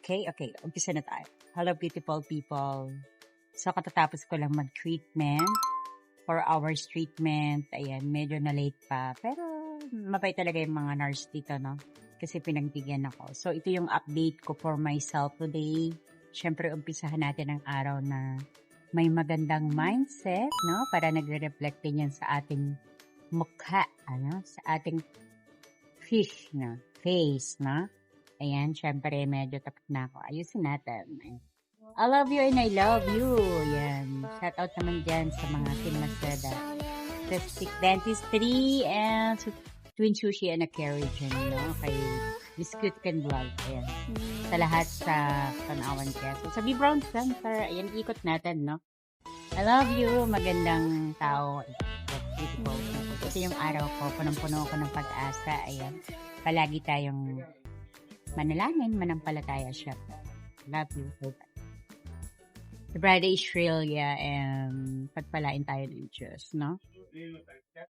Okay? Okay, umpisa na tayo. Hello, beautiful people. So, katatapos ko lang mag-treatment. 4 hours treatment. Ayan, medyo na late pa. Pero, mabait talaga yung mga nurse dito, no? Kasi pinagbigyan ako. So, ito yung update ko for myself today. Siyempre, umpisahan natin ang araw na may magandang mindset, no? Para nagre-reflect din yan sa ating mukha, ano? Sa ating fish, no? Face, no? Ayan, syempre, medyo tapos na ako. Ayusin natin. I love you and I love you. Yan. Shout out naman dyan sa mga Team Maseda. Plastic Dentistry and Twin Sushi and a Carriage. Yan, no? Kay Biscuit Can Vlog. Ayan. Sa lahat sa Panawan Quezon. Sa B. Brown Center. Ayan, ikot natin, no? I love you. Magandang tao. Beautiful. Ito yung araw ko. Punong-puno ako ng pag-asa. Ayan. Palagi tayong manalangin, manampalataya siya. Love you. The bride is Australia and pagpalain tayo ng Diyos, no?